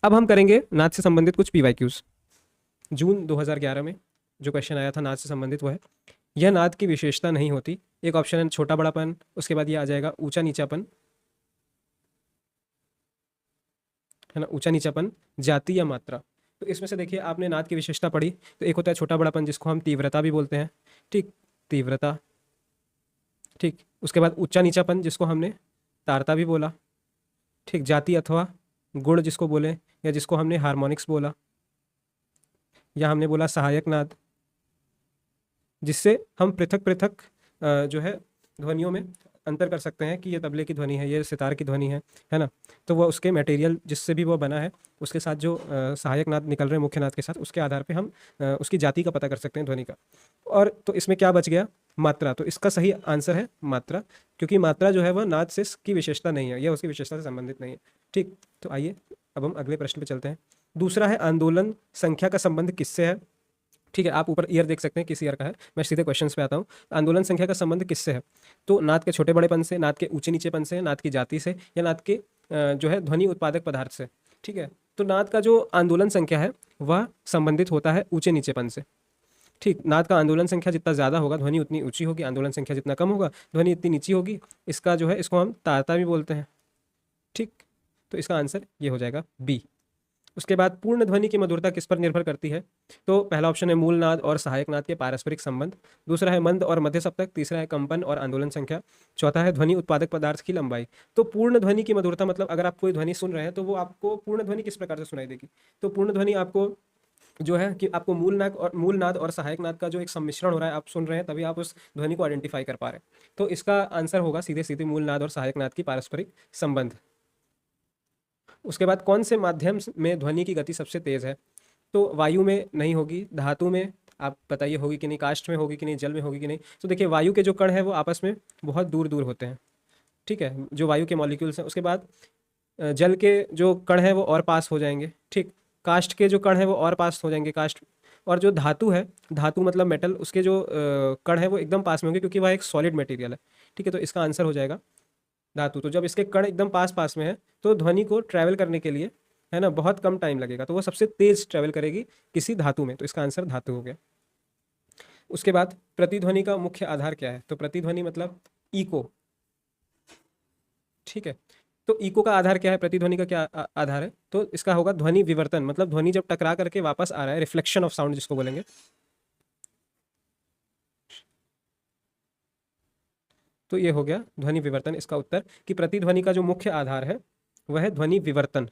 अब हम करेंगे नाद से संबंधित कुछ पीवाईक्यूज। जून 2011 में जो क्वेश्चन आया था नाद से संबंधित वो है, यह नाद की विशेषता नहीं होती। एक ऑप्शन है छोटा बड़ापन, उसके बाद ये आ जाएगा ऊंचा नीचापन, है ना, ऊंचा नीचापन, जाति या मात्रा। तो इसमें से देखिए आपने नाद की विशेषता पढ़ी, तो एक होता है छोटा बड़ापन जिसको हम तीव्रता भी बोलते हैं, ठीक, तीव्रता, ठीक। उसके बाद ऊंचा नीचापन जिसको हमने तारता भी बोला, ठीक। जाति अथवा गुण जिसको बोले, या जिसको हमने हार्मोनिक्स बोला, या हमने बोला सहायक नाद, जिससे हम पृथक पृथक जो है ध्वनियों में अंतर कर सकते हैं कि ये तबले की ध्वनि है, ये सितार की ध्वनि है ना। तो वो उसके मटेरियल जिससे भी वो बना है उसके साथ जो सहायक नाद निकल रहे हैं मुख्य नाद के साथ, उसके आधार पे हम उसकी जाति का पता कर सकते हैं ध्वनि का। और तो इसमें क्या बच गया, मात्रा। तो इसका सही आंसर है मात्रा, क्योंकि मात्रा जो है वह नाद से की विशेषता नहीं है, यह उसकी विशेषता से संबंधित नहीं है, ठीक। तो आइए अब हम अगले प्रश्न पे चलते हैं। दूसरा है आंदोलन संख्या का संबंध किससे है, ठीक है। आप ऊपर ईयर देख सकते हैं किस ईयर का है, मैं सीधे क्वेश्चंस पे आता हूँ। आंदोलन संख्या का संबंध किससे है, तो नाद के छोटे बड़ेपन से, नाद के ऊंचे नीचेपन से, नाद की जाति से, या नाद के जो है ध्वनि उत्पादक पदार्थ से, ठीक है। तो नाद का जो आंदोलन संख्या है वह संबंधित होता है ऊंचे नीचेपन से, ठीक। नाद का आंदोलन संख्या जितना ज़्यादा होगा ध्वनि उतनी ऊंची होगी, आंदोलन संख्या जितना कम होगा ध्वनि इतनी नीची होगी। इसका जो है इसको हम तारता भी बोलते हैं, ठीक। तो इसका आंसर ये हो जाएगा बी। उसके बाद पूर्ण ध्वनि की मधुरता किस पर निर्भर करती है, तो पहला ऑप्शन है मूल नाद और सहायक नाद के पारस्परिक संबंध, दूसरा है मंद और मध्य सप्तक, तीसरा है कंपन और आंदोलन संख्या, चौथा है ध्वनि उत्पादक पदार्थ की लंबाई। तो पूर्ण ध्वनि की मधुरता मतलब अगर आप कोई ध्वनि सुन रहे हैं तो वो आपको पूर्ण ध्वनि किस प्रकार से सुनाई देगी, तो पूर्ण ध्वनि आपको जो है कि आपको मूल नाद और सहायक नाद का जो एक सम्मिश्रण हो रहा है आप सुन रहे हैं, तभी आप उस ध्वनि को आइडेंटिफाई कर पा रहे हैं। तो इसका आंसर होगा सीधे सीधे मूल नाद और सहायक नाद की पारस्परिक संबंध। उसके बाद कौन से माध्यम में ध्वनि की गति सबसे तेज है, तो वायु में नहीं होगी, धातु में आप बताइए होगी कि नहीं, काष्ठ में होगी कि नहीं, जल में होगी कि नहीं। तो देखिए वायु के जो कण है वो आपस में बहुत दूर दूर होते हैं, ठीक है, जो वायु के मॉलिक्यूल्स हैं। उसके बाद जल के जो कण है वो और पास हो जाएंगे, ठीक। काष्ठ के जो कण है वो और पास हो जाएंगे, काष्ठ। और जो धातु है, धातु मतलब मेटल, उसके जो कण है वो एकदम पास में होंगे क्योंकि वह एक सॉलिड मटेरियल है, ठीक है। तो इसका आंसर हो जाएगा धातु। तो जब इसके कण एकदम पास पास में है तो ध्वनि को ट्रैवल करने के लिए, है ना, बहुत कम टाइम लगेगा, तो वो सबसे तेज ट्रैवल करेगी किसी धातु में, तो इसका आंसर धातु हो गया। उसके बाद प्रतिध्वनि का मुख्य आधार क्या है, तो प्रतिध्वनि मतलब इको, ठीक है। तो इको का आधार क्या है, प्रतिध्वनि का क्या आधार है, तो इसका होगा ध्वनि विवर्तन, मतलब ध्वनि जब टकरा करके वापस आ रहा है, रिफ्लेक्शन ऑफ साउंड जिसको बोलेंगे। तो ये हो गया ध्वनि विवर्तन, इसका उत्तर कि प्रतिध्वनि का जो मुख्य आधार है वह है ध्वनि विवर्तन,